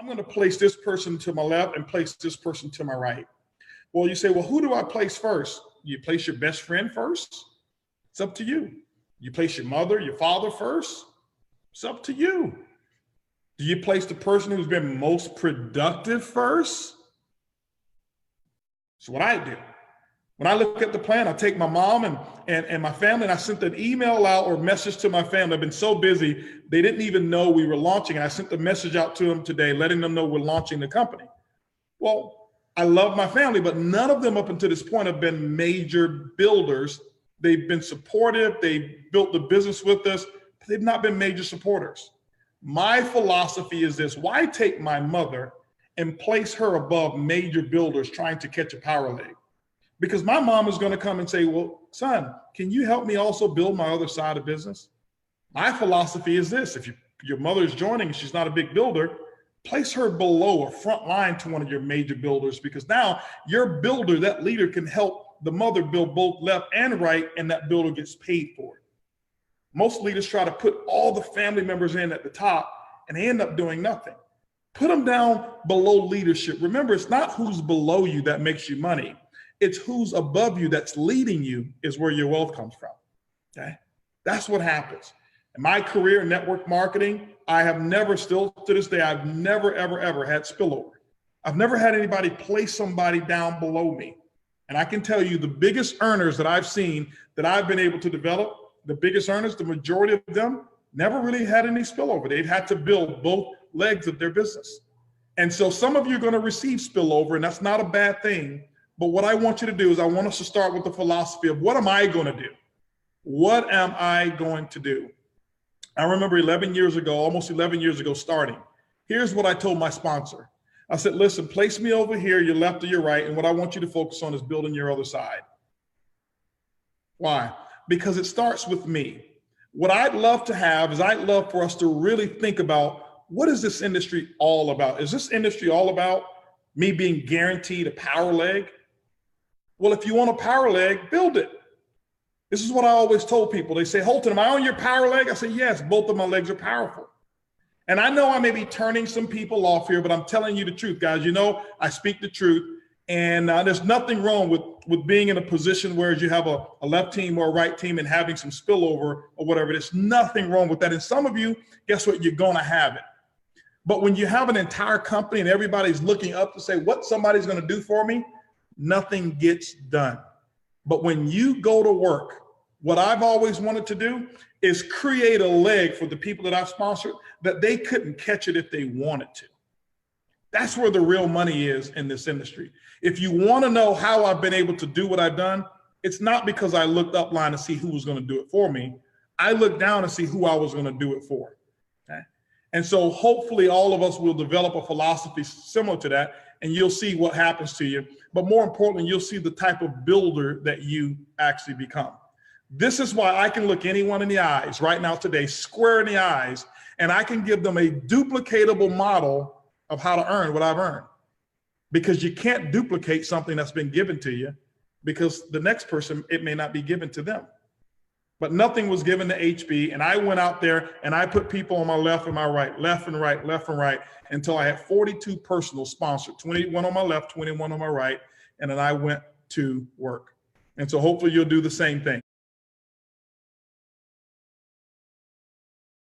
I'm going to place this person to my left and place this person to my right. Well, you say, well, who do I place first? You place your best friend first? It's up to you. You place your mother, your father first? It's up to you. Do you place the person who's been most productive first? That's what I do. When I look at the plan, I take my mom and my family, and I sent an email out or message to my family. I've been so busy, they didn't even know we were launching. And I sent the message out to them today, letting them know we're launching the company. Well, I love my family, but none of them up until this point have been major builders. They've been supportive. They've built the business with us, but they've not been major supporters. My philosophy is this: why take my mother and place her above major builders trying to catch a power leg? Because my mom is going to come and say, well, son, can you help me also build my other side of business? My philosophy is this: if your mother is joining and she's not a big builder, place her below or front line to one of your major builders, because now your builder, that leader, can help the mother build both left and right, and that builder gets paid for it. Most leaders try to put all the family members in at the top, and they end up doing nothing. Put them down below leadership. Remember, it's not who's below you that makes you money. It's who's above you that's leading you is where your wealth comes from, okay? That's what happens. In my career in network marketing, I have never, still to this day, I've never, ever, ever had spillover. I've never had anybody place somebody down below me. And I can tell you the biggest earners that I've seen that I've been able to develop, the biggest earners, the majority of them never really had any spillover. They've had to build both legs of their business. And so some of you are going to receive spillover, and that's not a bad thing. But what I want you to do is I want us to start with the philosophy of, what am I going to do? What am I going to do? I remember 11 years ago, almost 11 years ago starting. Here's what I told my sponsor. I said, listen, place me over here, your left or your right, and what I want you to focus on is building your other side. Why? Because it starts with me. What I'd love to have is I'd love for us to really think about, what is this industry all about? Is this industry all about me being guaranteed a power leg? Well, if you want a power leg, build it. This is what I always told people. They say, Holton, am I on your power leg? I say, yes, both of my legs are powerful. And I know I may be turning some people off here, but I'm telling you the truth, guys. You know, I speak the truth. And there's nothing wrong with being in a position where you have a left team or a right team and having some spillover or whatever. There's nothing wrong with that. And some of you, guess what? You're going to have it. But when you have an entire company and everybody's looking up to say what somebody's going to do for me, nothing gets done. But when you go to work, what I've always wanted to do is create a leg for the people that I've sponsored that they couldn't catch it if they wanted to. That's where the real money is in this industry. If you want to know how I've been able to do what I've done, it's not because I looked upline to see who was going to do it for me. I looked down to see who I was going to do it for. Okay? And so hopefully all of us will develop a philosophy similar to that, and you'll see what happens to you. But more importantly, you'll see the type of builder that you actually become. This is why I can look anyone in the eyes right now today, square in the eyes, and I can give them a duplicatable model of how to earn what I've earned. Because you can't duplicate something that's been given to you, because the next person, it may not be given to them. But nothing was given to HB, and I went out there and I put people on my left and my right, left and right, left and right, until I had 42 personal sponsored, 21 on my left, 21 on my right, and then I went to work. And so hopefully you'll do the same thing.